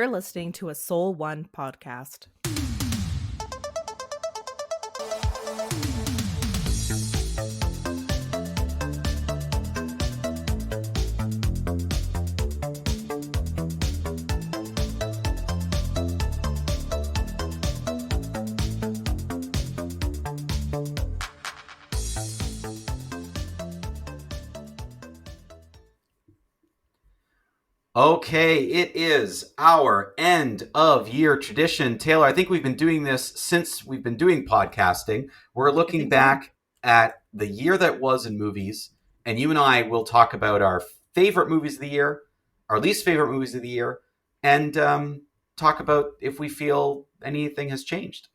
You're listening to a Soul One podcast. Okay, it is our end of year tradition. Taylor, I think we've been doing this since we've been doing podcasting. We're looking back at the year that was in movies, and you and I will talk about our favorite movies of the year, our least favorite movies of the year, and talk about if we feel anything has changed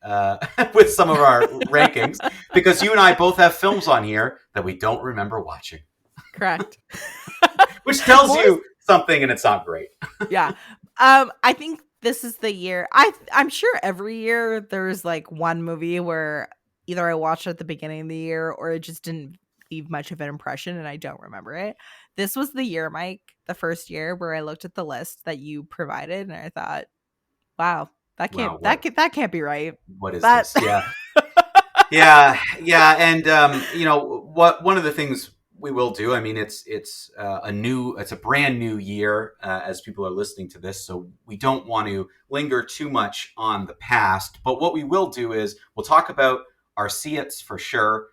with some of our rankings, because you and I both have films on here that we don't remember watching. Correct. Which tells you something, and it's not great. Yeah. I think this is the year. I'm sure every year there's like one movie where either I watched at the beginning of the year or it just didn't leave much of an impression and I don't remember it. This was the year, Mike, the first year where I looked at the list that you provided and I thought, wow, that can't be right. What is this? Yeah. And one of the things we will do, I mean, it's a brand new year as people are listening to this, so we don't want to linger too much on the past. But what we will do is we'll talk about our see-its for sure,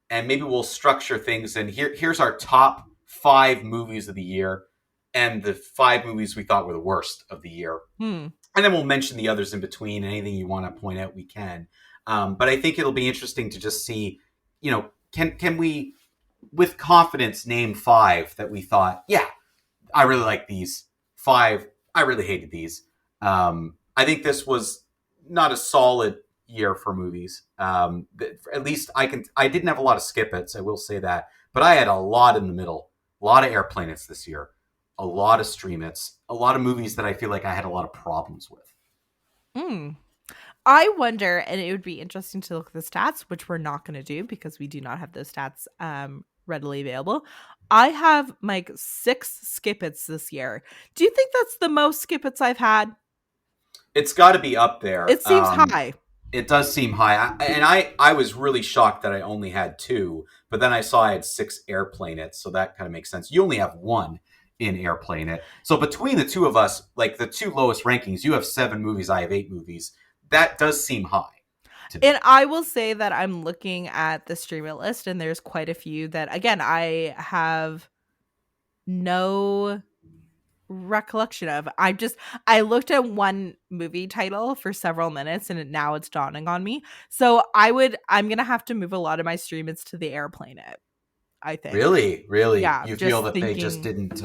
and maybe we'll structure things. And here's our top 5 movies of the year, and the 5 movies we thought were the worst of the year. And then we'll mention the others in between. Anything you want to point out, we can. But I think it'll be interesting to just see, can we, with confidence, name 5 that we thought, yeah, I really like these. 5, I really hated these. I think this was not a solid year for movies. At least I didn't have a lot of skip-its, I will say that. But I had a lot in the middle. A lot of airplane-its this year. A lot of stream-its. A lot of movies that I feel like I had a lot of problems with. I wonder, and it would be interesting to look at the stats, which we're not going to do because we do not have those stats readily available. I have, Mike, 6 skip-its this year. Do you think that's the most skip-its I've had? It's got to be up there. It seems high. It does seem high. I was really shocked that I only had 2, but then I saw I had 6 airplane-its, so that kind of makes sense. You only have 1 in airplane-it. So between the two of us, like the 2 lowest rankings, you have 7 movies, I have 8 movies. That does seem high. And I will say that I'm looking at the stream it list, and there's quite a few that, again, I have no recollection of. I looked at one movie title for several minutes, and now it's dawning on me. So I'm gonna have to move a lot of my stream it's to the airplane it, I think. Really? Yeah. You feel that they just didn't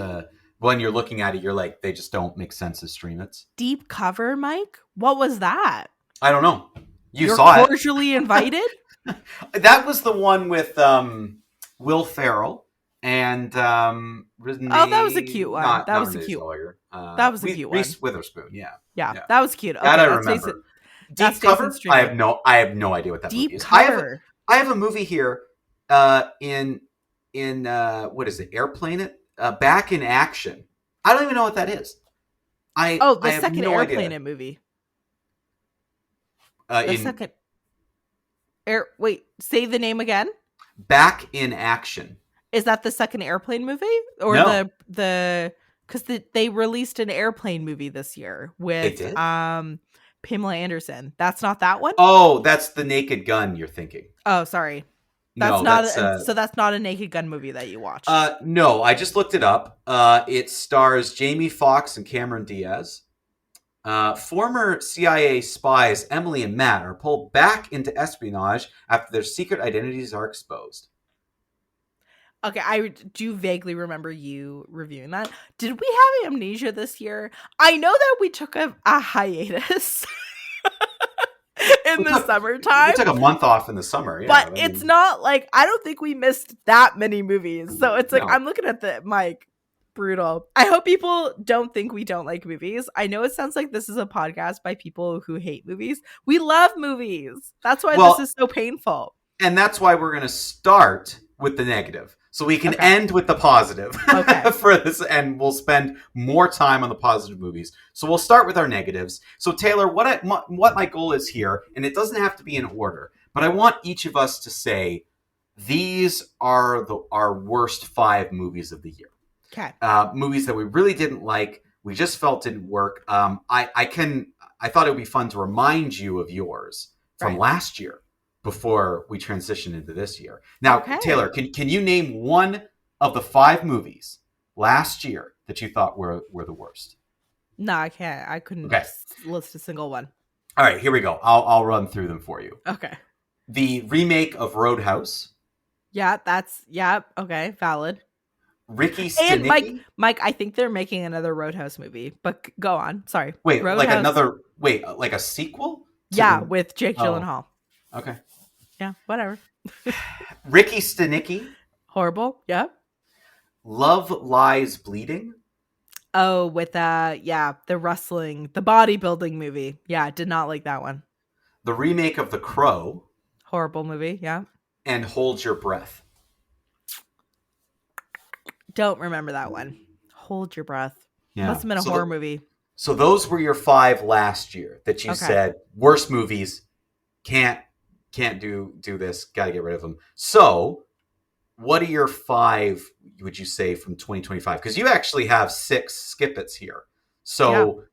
when you're looking at it, you're like, they just don't make sense as stream-its? Deep Cover, Mike? What was that? I don't know. You're saw cordially invited? That was the one with Will Ferrell and Renee, that was a cute one. That was a cute lawyer. That was a cute one. Reese Witherspoon, yeah. That was cute. Okay, that I remember. Deep Cover? I have no idea what that movie is. Cover. I have a movie here in what is it? Airplane It? Back in Action. I don't even know what that is. The second Airplane It movie. Wait, say the name again. Back in Action. Is that the second airplane movie, or no. Because they released an airplane movie this year with Pamela Anderson. That's not that one. Oh, that's the Naked Gun you're thinking. Oh, sorry. So that's not a Naked Gun movie that you watched. No, I just looked it up. It stars Jamie Foxx and Cameron Diaz. Former CIA spies Emily and Matt are pulled back into espionage after their secret identities are exposed. Okay, I do vaguely remember you reviewing that. Did we have amnesia this year? I know that we took a hiatus in the summertime. We took a month off in the summer. Yeah, but it's not like, I don't think we missed that many movies. So it's like, no. I'm looking at the mic. Brutal. I hope people don't think we don't like movies. I know it sounds like this is a podcast by people who hate movies. We love movies. That's why this is so painful. And that's why we're going to start with the negative. So we can Okay. end with the positive Okay. for this, and we'll spend more time on the positive movies. So we'll start with our negatives. So Taylor, what my goal is here, and it doesn't have to be in order, but I want each of us to say these are our worst 5 movies of the year. Okay. Movies that we really didn't like, we just felt didn't work. I thought it would be fun to remind you of yours from Right. last year before we transition into this year. Now, Okay. Taylor, can you name one of the 5 movies last year that you thought were the worst? No, I can't. I couldn't Okay. list a single one. All right, here we go. I'll run through them for you. Okay. The remake of Roadhouse, Yeah, okay, valid. Ricky And Stenicki. Mike, I think they're making another Roadhouse movie. But go on. Sorry. Roadhouse. Like a sequel to Yeah, the. with Jake Oh, Gyllenhaal. okay. Yeah, whatever. Ricky Stenicki, Horrible. Yeah. Love Lies Bleeding, Oh, with the wrestling, the bodybuilding movie. Yeah, did not like that one. the remake of The Crow, Horrible movie. Yeah. and Hold Your Breath. Don't remember that one. Hold your breath. Must Yeah. have been a horror movie. So those were your 5 last year that you Okay. said worst movies, can't do this, got to get rid of them. So, what are your 5, would you say, from 2025? Because you actually have 6 skip-its here. Yeah. So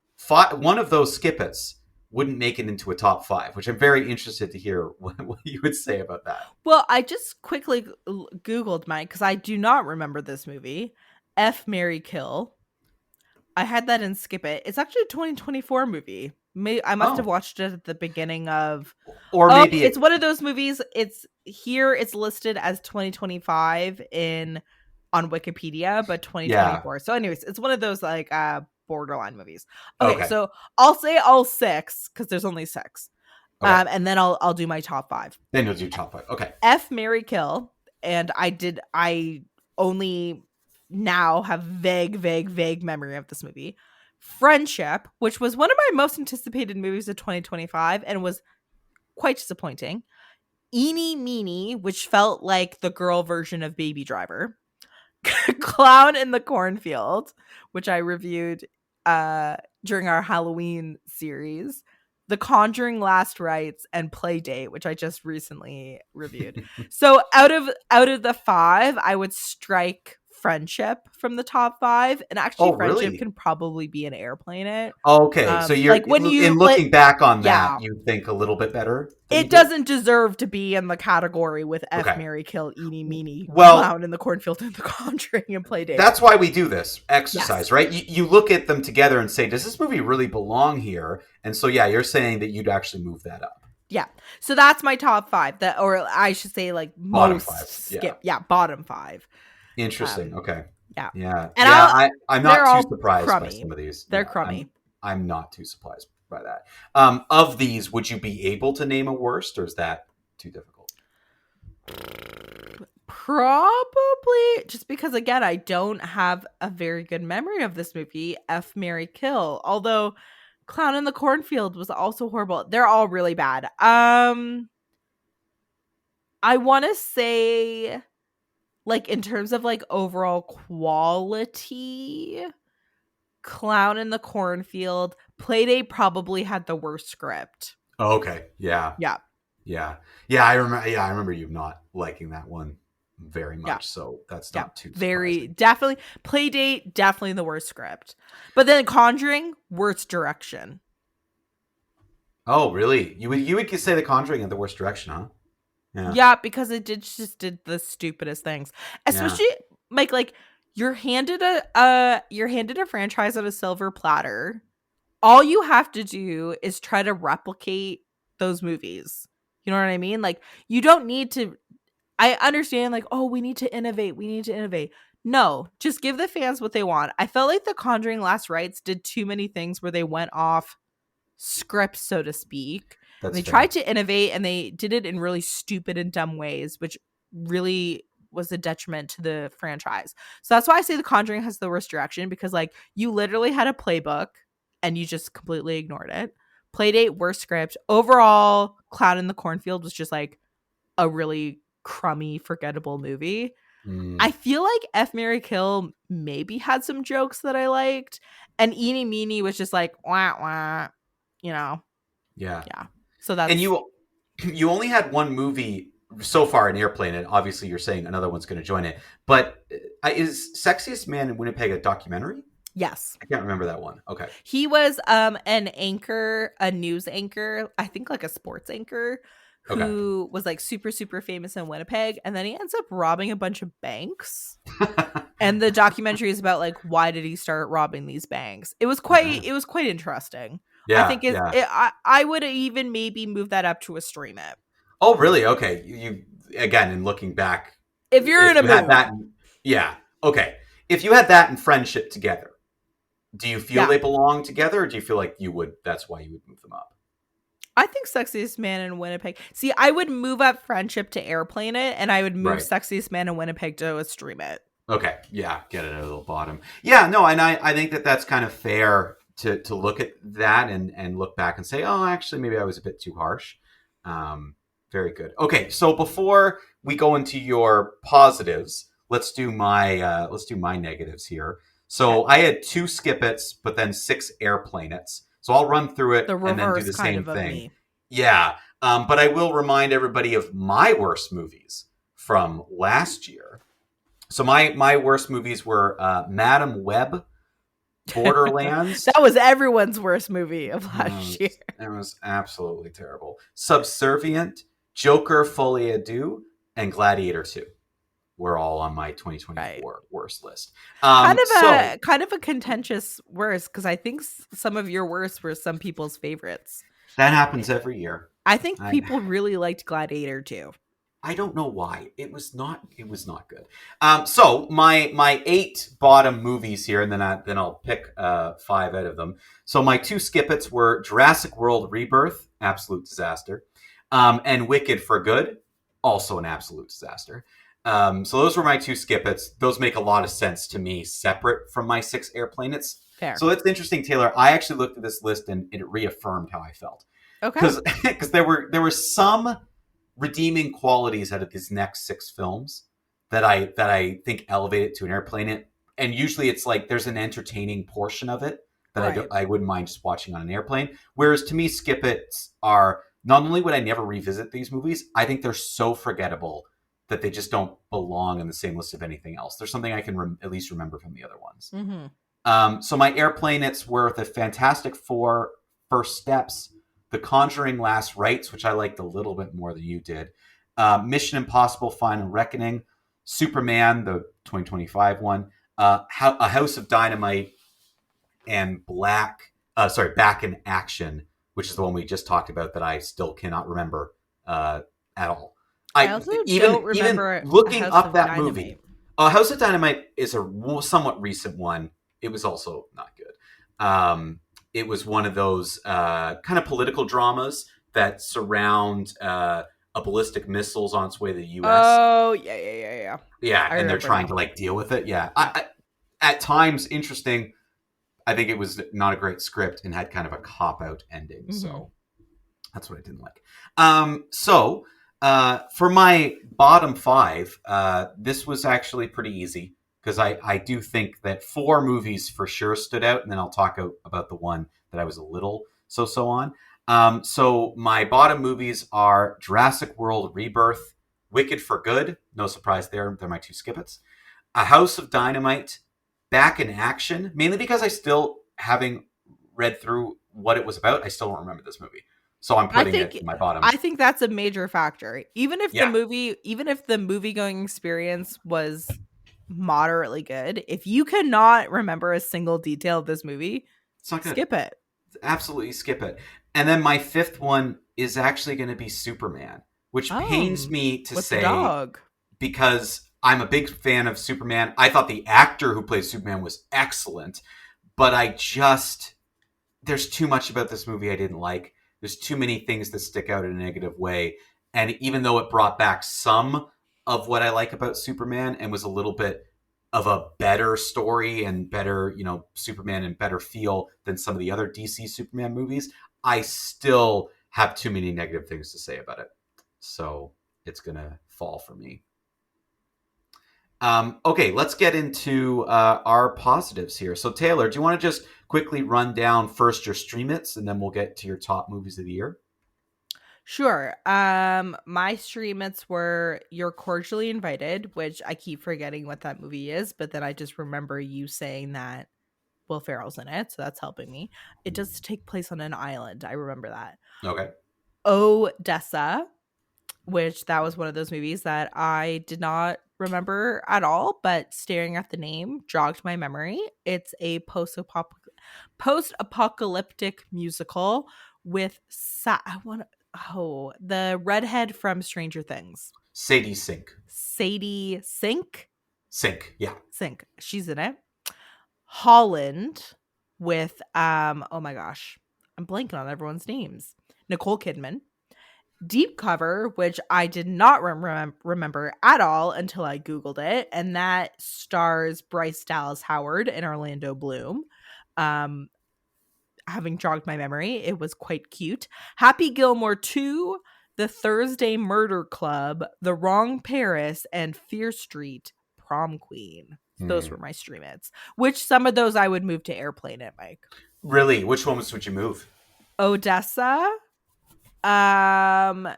one of those skip-its wouldn't make it into a top 5, which I'm very interested to hear what you would say about that. Well, I just quickly Googled Mike because I do not remember this movie. F, Marry, Kill. I had that in Skip It. It's actually a 2024 movie. I must have Oh, watched it at the beginning of. or Oh, maybe it's one of those movies. It's here. It's listed as 2025 on Wikipedia, but yeah. 2024. So, anyways, it's one of those like borderline movies. Okay, Okay. so I'll say all 6 because there's only 6. Okay. And then I'll do my top 5. Then you'll do top 5. Okay. F, Marry, Kill, and I only now have vague memory of this movie. Friendship, which was one of my most anticipated movies of 2025 and was quite disappointing. Eeny Meeny, which felt like the girl version of Baby Driver. Clown in the Cornfield, which I reviewed during our Halloween series. The Conjuring Last Rites and Playdate, which I just recently reviewed. So out of the 5, I would strike Friendship from the top 5, and actually Oh, Friendship really? can probably be an airplane it. Okay. So you're Like when in you looking back on that, yeah, you think a little bit better than you it did? doesn't deserve to be in the category with F, Okay. Marry, Kill, Eeny, Meeny, Well, Clown in the Cornfield, and The Conjuring, and Playdate. that's why we do this exercise, Yes. right? You look at them together and say, does this movie really belong here? And so, yeah, you're saying that you'd actually move that up. Yeah. So that's my top 5. That, or I should say, like Bottom most 5. Yeah. skip. Yeah, bottom 5. Interesting. Okay. Yeah. Yeah. And Yeah. I'm they're not too all surprised by crummy. some of these. They're Yeah. crummy. I'm not too surprised by that. Of these, would you be able to name a worst, or is that too difficult? Probably just because, again, I don't have a very good memory of this movie. F, Marry, Kill. Although Clown in the Cornfield was also horrible. They're all really bad. I want to say, like, in terms of like overall quality, Clown in the Cornfield, Playdate probably had the worst script. Oh, okay. Yeah. Yeah. Yeah. Yeah. I remember. Yeah, I remember you not liking that one very much. Yeah. So that's Yeah. not too Very surprising. definitely Playdate, definitely the worst script. But then Conjuring, worst direction. Oh, really? You would say The Conjuring in the worst direction, huh? Yeah. Yeah, because it just did the stupidest things. Yeah. Especially like you're handed a franchise on a silver platter. All you have to do is try to replicate those movies. You know what I mean? Like, you don't need to. I understand, like, oh, we need to innovate. We need to innovate. No, just give the fans what they want. I felt like The Conjuring Last Rites did too many things where they went off script, so to speak. They tried to innovate, and they did it in really stupid and dumb ways, which really was a detriment to the franchise. So that's why I say The Conjuring has the worst direction, because like you literally had a playbook and you just completely ignored it. Playdate, worst script. Overall, Clown in the Cornfield was just like a really crummy, forgettable movie. Mm, I feel like F Mary Kill maybe had some jokes that I liked, and Eeny Meeny was just like wah wah, you know. yeah. Yeah. So And that's you only had one movie so far in Airplane, and obviously you're saying another one's going to join it. But is Sexiest Man in Winnipeg a documentary? yes. I can't remember that one. Okay. He was an anchor, a news anchor, I think like a sports anchor Okay. who was like super super famous in Winnipeg, and then he ends up robbing a bunch of banks. And the documentary is about like why did he start robbing these banks. Okay. It was quite interesting. I Yeah. think is Yeah. it, I would even maybe move that up to a stream it. Oh, really? Okay. You again, in looking back, If you're in if a you had mood. that, yeah. Okay. If you had that and Friendship together, do you feel Yeah. they belong together, or do you feel like you would? That's why you would move them up. I think Sexiest Man in Winnipeg. See, I would move up Friendship to Airplane it, and I would move Right. Sexiest Man in Winnipeg to a stream it. Okay. Yeah. Get it out of the bottom. Yeah. No. And I think that that's kind of fair to look at that and look back and say, oh, actually, maybe I was a bit too harsh. Um, very good. Okay. So before we go into your positives, let's do my negatives here. Okay. So I had two skip-its, but then six airplane-its. So I'll run through The it and then do reverse the kind same of thing. me. Yeah. But I will remind everybody of my worst movies from last year. So my worst movies were Madam Web, Borderlands. That was everyone's worst movie of Uh, last year. it was absolutely terrible. Subservient, Joker, Folie à Deux, and Gladiator 2 were all on my Right. 2024 worst list. So Kind of a contentious worst because I think some of your worst were some people's favorites. that happens every year. I think I, people really liked Gladiator too. I don't know why. It was not good. So my eight bottom movies here, and then I'll pick five out of them. So my two skip-its were Jurassic World Rebirth, absolute disaster, and Wicked for Good, also an absolute disaster. So those were my two skip-its. Those make a lot of sense to me, separate from my six airplanets. Fair. So that's interesting, Taylor. I actually looked at this list and it reaffirmed how I felt Okay. because there were some redeeming qualities out of these next six films that I think elevate it to an airplane. And usually it's like there's an entertaining portion of it that Right. I wouldn't mind just watching on an airplane. Whereas to me, skip it's are not only would I never revisit these movies, I think they're so forgettable that they just don't belong in the same list of anything else. There's something I can at least remember from the other ones. Mm-hmm. So my airplane, it's worth a Fantastic Four, First Steps, The Conjuring, Last Rites, which I liked a little bit more than you did. Mission Impossible: Final Reckoning, Superman, the 2025 one, A House of Dynamite, and Back in Action, which is the one we just talked about that I still cannot remember at all. I I also even don't even remember A looking House up of that Dynamite. movie, House of Dynamite is a somewhat recent one. It was also not good. It was one of those kind of political dramas that surround a ballistic missiles on its way to the U.S. Oh yeah. Yeah, I and they're remember trying now. to like deal with it. Yeah, Yeah. at times interesting. I think it was not a great script and had kind of a cop out ending. Mm-hmm. So that's what I didn't like. For my bottom five, this was actually pretty easy because I do think that four movies for sure stood out, and then I'll talk about the one that I was a little so on. So my bottom movies are Jurassic World Rebirth, Wicked for Good, no surprise there, they're my two skip-its. A House of Dynamite, Back in Action, mainly because I still, having read through what it was about, I still don't remember this movie. So I'm I putting it think in my bottom. I think that's a major factor. Yeah, Even if the movie going experience was moderately good, if you cannot remember a single detail of this movie, it's not good. skip it. Absolutely skip it. And then my fifth one is actually going to be Superman, which pains me to With the say dog. because I'm a big fan of Superman. I thought the actor who plays Superman was excellent, but there's too much about this movie I didn't like. There's too many things that stick out in a negative way. And even though it brought back some of what I like about Superman and was a little bit of a better story and better, Superman and better feel than some of the other DC Superman movies, I still have too many negative things to say about it. So it's going to fall for me. Okay, let's get into our positives here. So, Taylor, do you want to just quickly run down first your stream its, and then we'll get to your top movies of the year? Sure. My streammates were You're Cordially Invited, which I keep forgetting what that movie is, but then I just remember you saying that Will Ferrell's in it, so that's helping me. It does take place on an island. I remember that. Okay. Odessa, which that was one of those movies that I did not remember at all, but staring at the name jogged my memory. It's a post-apocalyptic musical with the redhead from Stranger Things, Sadie Sink. Sadie Sink. Yeah. Sink. She's in it. Holland with oh my gosh, I'm blanking on everyone's names. Nicole Kidman. Deep Cover, which I did not remember at all until I Googled it, and that stars Bryce Dallas Howard and Orlando Bloom. Um, Having jogged my memory, it was quite cute. Happy Gilmore 2, The Thursday Murder Club, The Wrong Paris, and Fear Street Prom Queen. Those were Hmm. my stream hits. Which some of those I would move to Airplane at, Mike. Really? Which ones would you move? Odessa, um,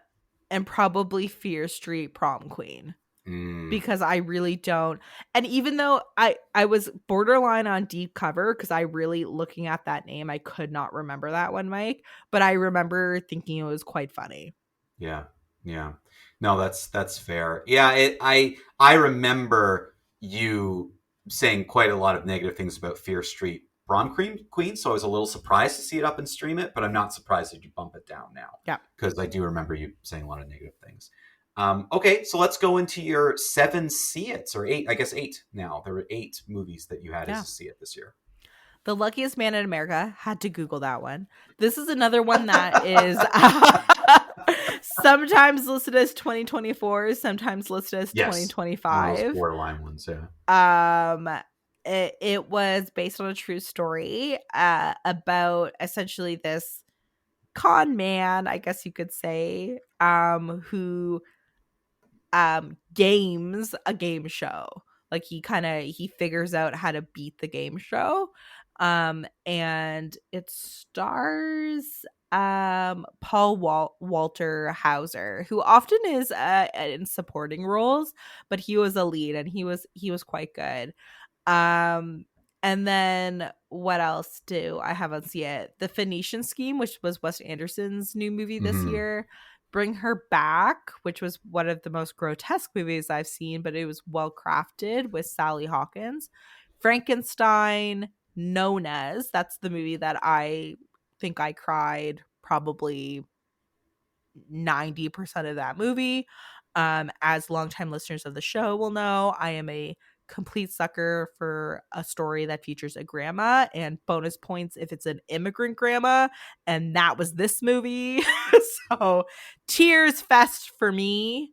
and probably Fear Street Prom Queen. Mm, Because I really don't. And even though I was borderline on Deep Cover, because I really, looking at that name, I could not remember that one, Mike. But I remember thinking it was quite funny. yeah. Yeah. No, that's fair. Yeah. I remember you saying quite a lot of negative things about Fear Street Prom Queen, so I was a little surprised to see it up and stream it, but I'm not surprised that you bump it down now Yeah. because I do remember you saying a lot of negative things. Okay, so let's go into your seven see its, or eight, I guess eight now. There were eight movies that you had as Yeah. a see it this year. The Luckiest Man in America. Had to Google that one. This is another one that is sometimes listed as 2024, sometimes listed as Yes, one of those 2025. borderline ones. Yeah. Um, it was based on a true story about essentially this con man, I guess you could say, who games a game show. Like he figures out how to beat the game show. And it stars Paul Walter Hauser, who often is in supporting roles, but he was a lead and he was quite good. Um, and then what else do I have on see it? The Phoenician Scheme, which was Wes Anderson's new movie this Hmm. year. Bring Her Back, which was one of the most grotesque movies I've seen, but it was well crafted with Sally Hawkins. Frankenstein, Nona's. That's the movie that I think I cried probably 90% of that movie. As longtime listeners of the show will know, I am a complete sucker for a story that features a grandma, and bonus points if it's an immigrant grandma. And that was this movie. So tears fest for me.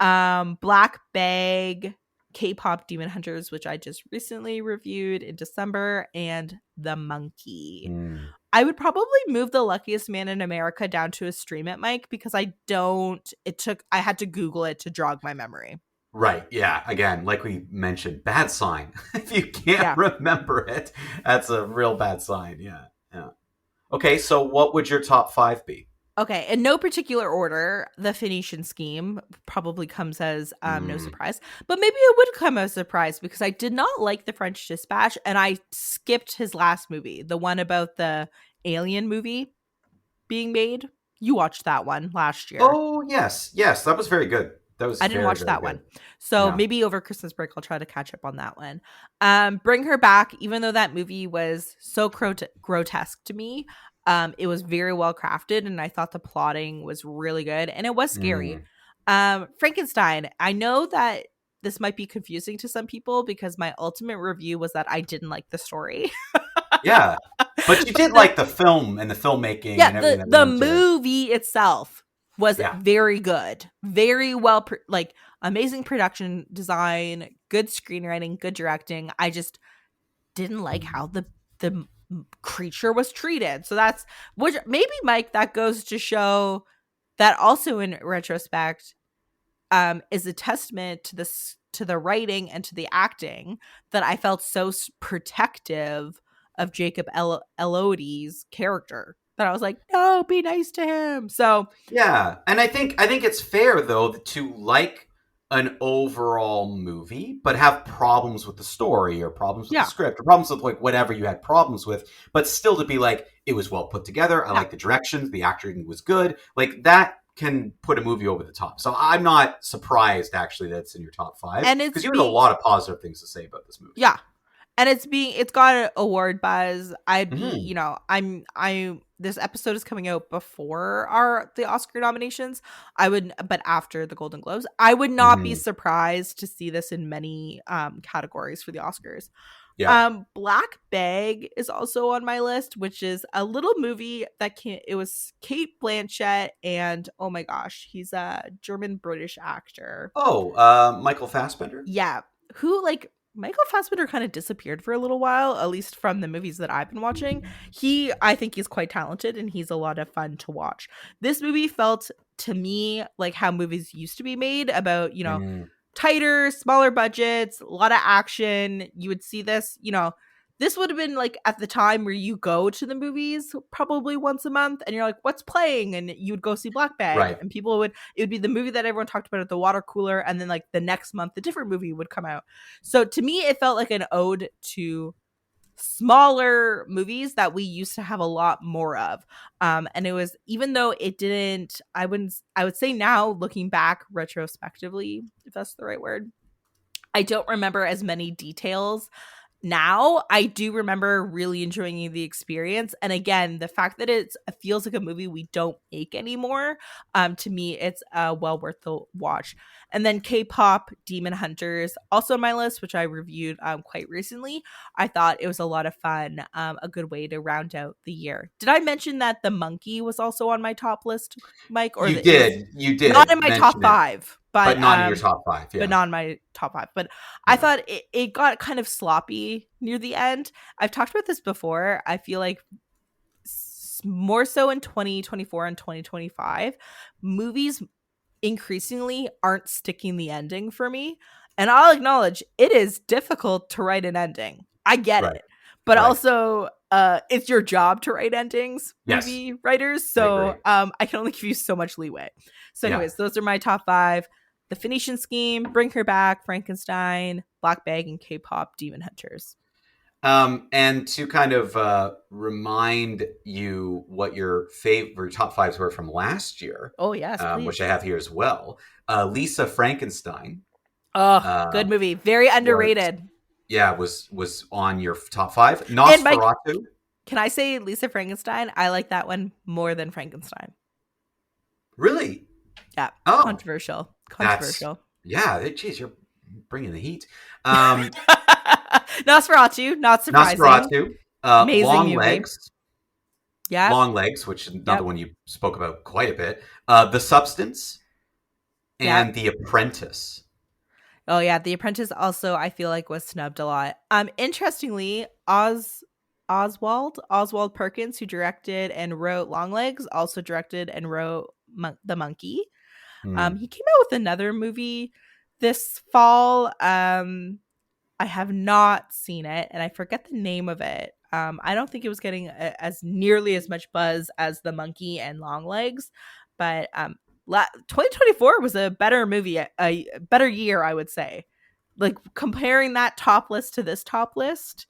Black Bag, K-pop Demon Hunters, which I just recently reviewed in December, and The Monkey. Mm. I would probably move The Luckiest Man in America down to a stream it, Mike, because I had to Google it to jog my memory. Right. Yeah. Again, like we mentioned, bad sign. If you can't Yeah. remember it, that's a real bad sign. Yeah. Yeah. Okay. So, what would your top five be? Okay, in no particular order, the Phoenician Scheme probably comes as no Mm. surprise, but maybe it would come as a surprise because I did not like The French Dispatch, and I skipped his last movie, the one about the alien movie being made. You watched that one last year. Oh, yes. Yes. That was very good. That was I didn't very, watch very that good. one. So Yeah. maybe over Christmas break I'll try to catch up on that one. Bring Her Back, even though that movie was so grotesque to me, it was very well crafted and I thought the plotting was really good and it was scary. Mm. Frankenstein, I know that this might be confusing to some people because my ultimate review was that I didn't like the story. Yeah. But you But did like the film and the filmmaking yeah, and everything that the went into it. movie itself was Yeah. very good, very well like amazing production design, good screenwriting, good directing. I just didn't like how the creature was treated. So that's, which maybe, Mike, that goes to show that also in retrospect is a testament to this to the writing and to the acting that I felt so protective of Jacob Elordi's character that I was like, no, be nice to him. So Yeah, and I think it's fair though to like an overall movie, but have problems with the story or problems with the yeah, script or problems with like whatever you had problems with, but still to be like it was well put together. I yeah. like the directions, the acting was good. Like that can put a movie over the top. So I'm not surprised actually that it's in your top five And it's because you had a being, lot of positive things to say about this movie. yeah, and it's got an award buzz. I'd be, Mm-hmm. I'm this episode is coming out before the Oscar nominations. But after the Golden Globes, I would not be Mm-hmm. surprised to see this in many categories for the Oscars. Yeah. Black Bag is also on my list, which is a little movie that it was Kate Blanchett and oh my gosh, he's a German British actor. Oh, Michael Fassbender. Yeah, who like Michael Fassbender kind of disappeared for a little while, at least from the movies that I've been watching. I think he's quite talented and he's a lot of fun to watch. This movie felt to me like how movies used to be made about, Mm, tighter, smaller budgets, a lot of action. You would see this, this would have been like at the time where you go to the movies probably once a month and you're like, what's playing? And you would go see Black Bag right. and it would be the movie that everyone talked about at the water cooler. And then like the next month, a different movie would come out. So to me, it felt like an ode to smaller movies that we used to have a lot more of. And it was, even though it didn't, I would say now looking back retrospectively, if that's the right word, I don't remember as many details. Now I do remember really enjoying the experience, and again, the fact that it feels like a movie we don't make anymore, to me it's well worth the watch. And then K-pop Demon Hunters also on my list, which I reviewed quite recently. I thought it was a lot of fun, a good way to round out the year. Did I mention that The Monkey was also on my top list, Mike, or You it was did. You not did in my top mention it, five, but not in your top five. but Yeah. not in my top five. But I Yeah. thought it got kind of sloppy near the end. I've talked about this before. I feel like more so in 2024 and 2025, movies increasingly aren't sticking the ending for me. And I'll acknowledge it is difficult to write an ending. I get Right. it. But Right. also, it's your job to write endings, Yes. movie writers. I agree. So I can only give you so much leeway. So, Yeah. anyways, those are my top five: The Phoenician Scheme, Bring Her Back, Frankenstein, Black Bag, and K-pop Demon Hunters. And to kind of remind you what your favorite top fives were from last year, Oh, yes, which please. I have here as well. Lisa Frankenstein Oh, uh, good movie. Very was underrated. was on your top five. And Mike, Nosferatu. can I say Lisa Frankenstein? I like that one more than Frankenstein. Really? Yeah, Oh, controversial. that's Controversial. yeah. Geez, you're bringing the heat. Nosferatu, not surprising. Nosferatu. Amazing Long movie. Legs. Yeah. Long Legs, which is another Yep. one you spoke about quite a bit. The Substance Yep. and The Apprentice. Oh yeah, The Apprentice also I feel like was snubbed a lot. Interestingly, Oswald Perkins, who directed and wrote Longlegs, also directed and wrote The Monkey. Hmm. He came out with another movie this fall. I have not seen it, and I forget the name of it. I don't think it was getting as nearly as much buzz as The Monkey and Longlegs, but 2024 was a better movie, a better year, I would say. Like comparing that top list to this top list,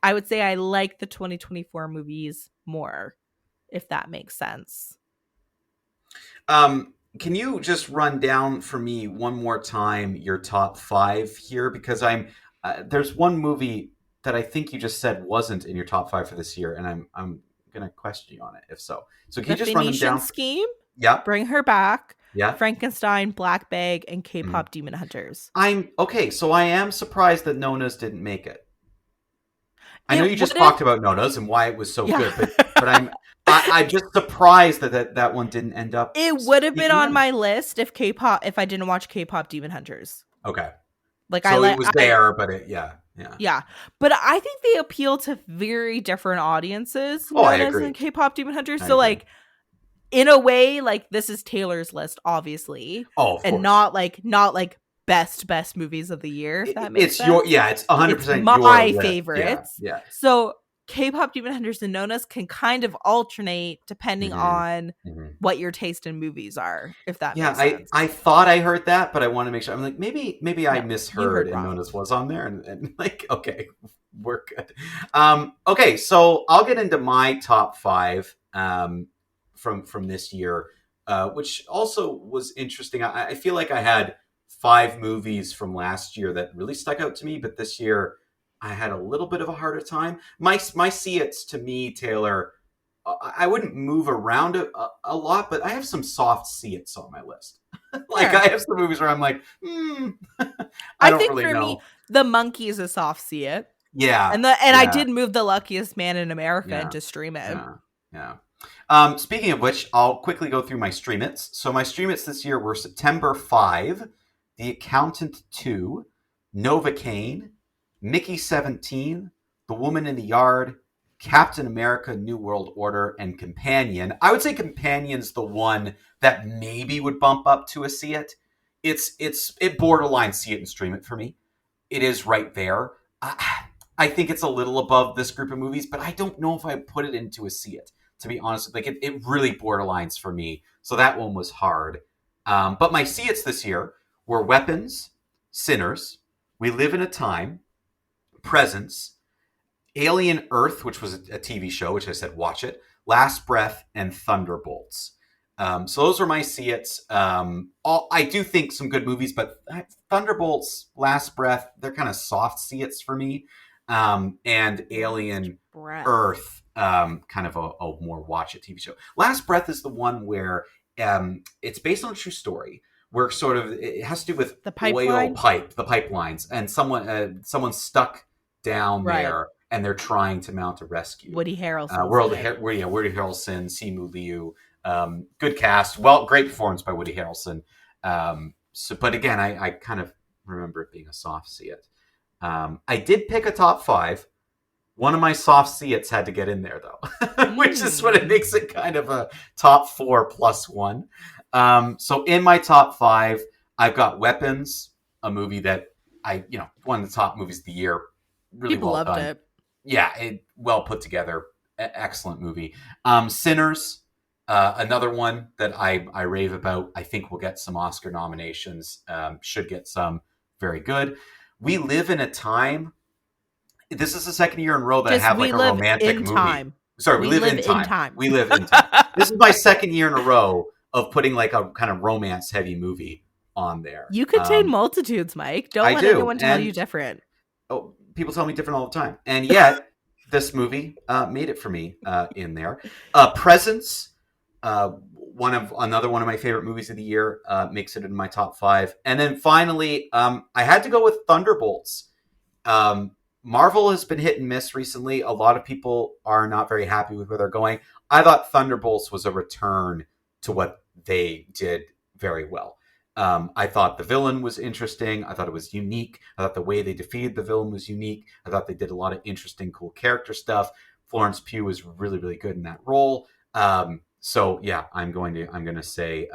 I would say I like the 2024 movies more, if that makes sense. Can you just run down for me one more time your top five here? Because there's one movie that I think you just said wasn't in your top five for this year, and I'm gonna question you on it if so. So can The you just run them Phoenician down? Scheme, Yeah, Bring Her Back, yeah. Frankenstein, Black Bag, and Mhm. K-pop Demon Hunters. I'm okay. So I am surprised that Nona's didn't make it. I know It you would just have, talked about Nona's and why it was so yeah. good, but I'm just surprised that one didn't end up It would have been sneaking on in. my list if I didn't watch K-pop Demon Hunters. Okay, Like I so it like was there, but yeah. yeah, but I think they appeal to very different audiences, Oh, I Nonas agree. and K-pop Demon Hunters. I So agree. like in a way, like this is Taylor's list, obviously, Oh, of and course. not like best movies of the year, if that makes It's your, sense. yeah, it's It's 100% your my list. Yeah, favorites. yeah. So K-pop Demon Hunters and Nonas can kind of alternate depending Hmm. on Hmm. what your taste in movies are, if that Yeah, makes I sense. thought I heard that, but I want to make sure. I'm like, maybe I No, you misheard heard and wrong. Notice was on there, and like, okay, we're good. Okay, so I'll get into my top five from this year, which also was interesting. I feel like I had five movies from last year that really stuck out to me, but this year I had a little bit of a harder time. My see it's to me, Taylor. I wouldn't move around a lot, but I have some soft see-its on my list. Like I Fair. have some movies where I'm like, I I don't think really for me, know. The Monkey is a soft see it. Yeah, And I yeah, did move The Luckiest Man in America yeah, into stream it. yeah, yeah. Speaking of which, I'll quickly go through my stream-its. So my stream-its this year were September 5, The Accountant 2, Novocaine, Mickey 17, The Woman in the Yard, Captain America New World Order, and Companion. I would say Companion's the one that maybe would bump up to a see it. It borderline see it and stream it for me. It is right there. I think it's a little above this group of movies, but I don't know if I put it into a see it. To be honest, like it really borderlines for me. So that one was hard. But my see it's this year were Weapons, Sinners, We Live in a Time, Presence, Alien Earth, which was a TV show, which I said watch it, Last Breath, and Thunderbolts. So those are my see its. I do think some good movies, but Thunderbolts, Last Breath, they're kind of soft see its for me. And Last Alien breath. Earth, kind of a more watch it TV show. Last Breath is the one where it's based on a true story, where sort of it has to do with The oil pipeline? pipe, the pipelines, and someone's stuck down Right. there and they're trying to mount a rescue. Woody Harrelson's in it. Woody Harrelson, Simu Liu, good cast, well, great performance by Woody Harrelson. But again, I kind of remember it being a soft see it. I did pick a top five. One of my soft see its had to get in there though, which is what it Mm. makes it kind of a top four plus one. So in my top five, I've got Weapons, a movie that one of the top movies of the year, really People well loved done. it. Yeah, well put together, excellent movie. Sinners, another one that I rave about. I think will get some Oscar nominations. Should get some. Very good. We live in a time. This is the second year in a row that I Just have we like a live romantic in movie. time. Sorry, we We live live in in time. time. We live in time. This is my second year in a row of putting like a kind of romance heavy movie on there. You contain multitudes, Mike. Don't I let do, anyone tell you and different. people tell me different all the time, and yet this movie made it for me in there. Presence, another one of my favorite movies of the year, makes it in my top five, and then finally, I had to go with Thunderbolts. Um, Marvel has been hit and miss recently. A lot of people are not very happy with where they're going. I thought Thunderbolts was a return to what they did very well. I thought the villain was interesting. I thought it was unique. I thought the way they defeated the villain was unique. I thought they did a lot of interesting, cool character stuff. Florence Pugh was really, really good in that role. So yeah, I'm going to say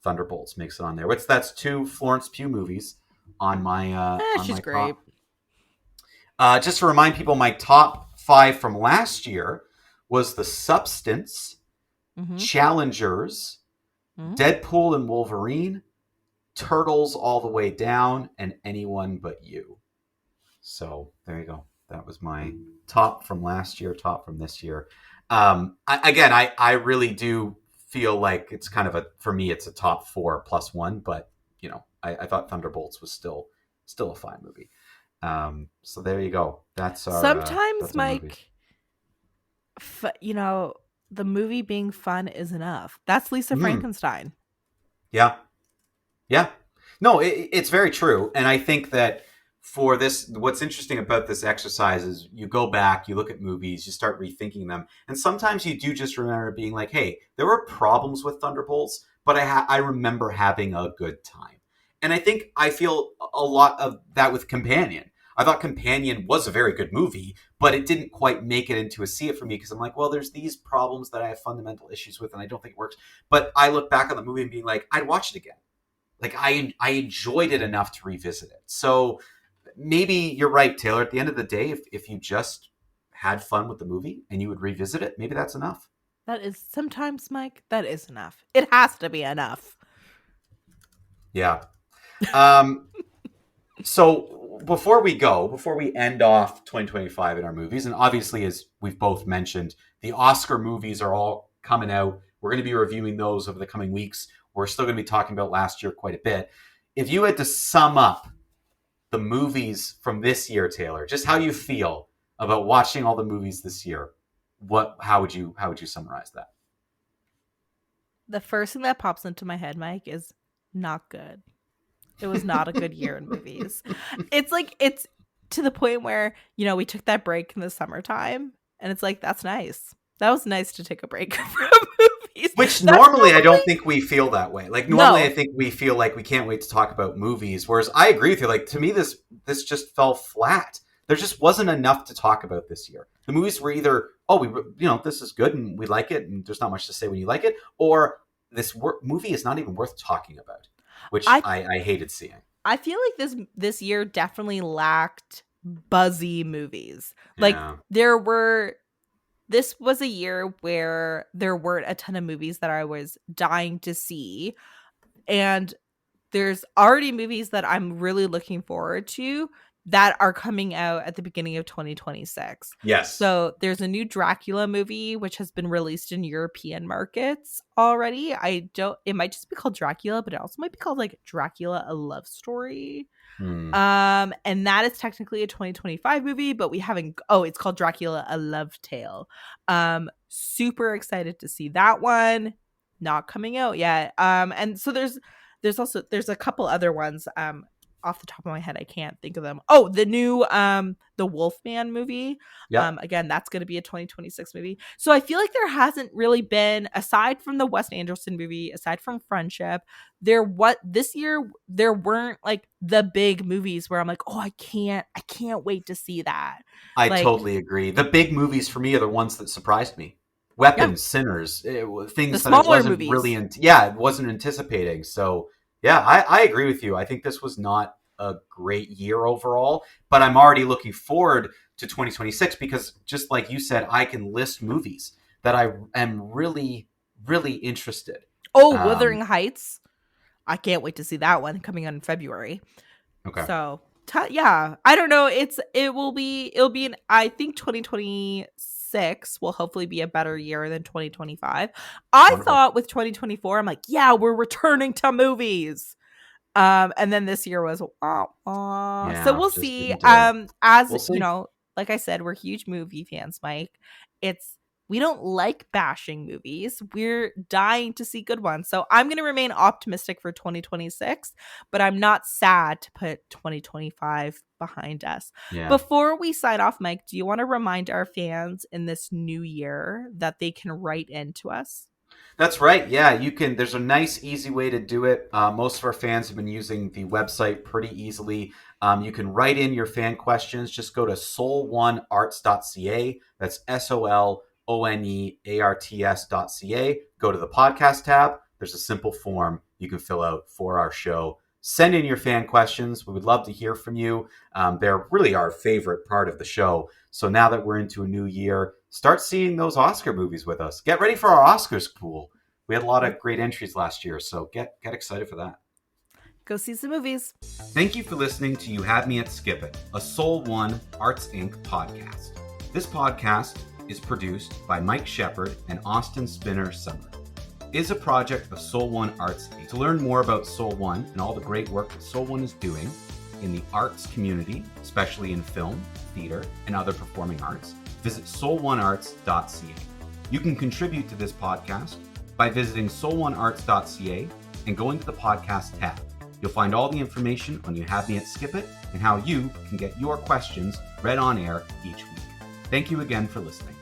Thunderbolts makes it on there. That's two Florence Pugh movies on She's my great. top. Just to remind people, my top five from last year was The Substance, Mm-hmm. Challengers, Mm-hmm. Deadpool and Wolverine, Turtles All the Way Down, and Anyone But You. So there you go. That was my top from last year, top from this year. I really do feel like it's kind of for me, it's a top four plus one, but I thought Thunderbolts was still a fine movie. So there you go. Sometimes, That's our movies. Mike, the movie being fun is enough. That's Lisa Mm, Frankenstein. yeah, yeah. No, it's very true, and I think that for this, what's interesting about this exercise is you go back, you look at movies, you start rethinking them, and sometimes you do just remember being like, "Hey, there were problems with Thunderbolts, but I remember having a good time." And I feel a lot of that with Companion. I thought Companion was a very good movie, but it didn't quite make it into a see it for me because I'm like, well, there's these problems that I have fundamental issues with, and I don't think it works. But I look back on the movie and being like, I'd watch it again. like I enjoyed it enough to revisit it. So maybe you're right, Taylor. At the end of the day, if you just had fun with the movie and you would revisit it, maybe that's enough. That is sometimes, Mike, that is enough. It has to be enough. Yeah. Um, so before we end off 2025 in our movies, and obviously, as we've both mentioned, the Oscar movies are all coming out. We're going to be reviewing those over the coming weeks. We're still going to be talking about last year quite a bit. If you had to sum up the movies from this year, Taylor, just how you feel about watching all the movies this year, how would you summarize that? The first thing that pops into my head, Mike, is not good. It was not a good year in movies. It's like, it's to the point where, we took that break in the summertime, and it's like, that's nice. That was nice to take a break from movies. Which That's normally I don't think we feel that way. Like normally No. I think we feel like we can't wait to talk about movies. Whereas I agree with you. Like to me, this just fell flat. There just wasn't enough to talk about this year. The movies were either, this is good and we like it, and there's not much to say when you like it, or this movie is not even worth talking about, which I hated seeing. I feel like this year definitely lacked buzzy movies. Like this was a year where there weren't a ton of movies that I was dying to see. And there's already movies that I'm really looking forward to that are coming out at the beginning of 2026. Yes. So there's a new Dracula movie, which has been released in European markets already. It might just be called Dracula, but it also might be called like Dracula, a Love Story. And that is technically a 2025 movie, but it's called Dracula, a Love Tale. Super excited to see that one. Not coming out yet. And so there's a couple other ones. Off the top of my head, I can't think of them. Oh, the new the Wolfman movie. Yeah. Again, that's going to be a 2026 movie. So I feel like there hasn't really been, aside from the Wes Anderson movie, aside from Friendship, this year there weren't like the big movies where I'm like, oh, I can't wait to see that. I totally agree. The big movies for me are the ones that surprised me. Weapons, Sinners, things that it wasn't movies. It wasn't anticipating. So yeah, I agree with you. I think this was not a great year overall, but I'm already looking forward to 2026 because just like you said, I can list movies that I am really, really interested. Oh, Wuthering Heights. I can't wait to see that one coming out in February. Okay. So, I don't know. It'll be I think 2026 will hopefully be a better year than 2025. I thought with 2024, I'm like, yeah, we're returning to movies. And then this year was, so we'll see. Like I said, we're huge movie fans, Mike. We don't like bashing movies. We're dying to see good ones. So I'm going to remain optimistic for 2026, but I'm not sad to put 2025 behind us. Yeah. Before we sign off, Mike, do you want to remind our fans in this new year that they can write into us? That's right. Yeah, you can. There's a nice, easy way to do it. Most of our fans have been using the website pretty easily. You can write in your fan questions. Just go to soul1arts.ca. That's SOLONEARTS.ca. Go to the podcast tab. There's a simple form you can fill out for our show. Send in your fan questions. We would love to hear from you. They're really our favorite part of the show. So now that we're into a new year, start seeing those Oscar movies with us. Get ready for our Oscars pool. We had a lot of great entries last year, so get excited for that. Go see some movies. Thank you for listening to You Had Me at Skip It, a Soul One Arts Inc. podcast. This podcast is produced by Mike Shepard and Austin Spinner Summer. It is a project of Soul One Arts Inc. To learn more about Soul One and all the great work that Soul One is doing in the arts community, especially in film, theater, and other performing arts, visit soul1arts.ca. You can contribute to this podcast by visiting soul1arts.ca and going to the podcast tab. You'll find all the information on You Had Me at Skip It and how you can get your questions read on air each week. Thank you again for listening.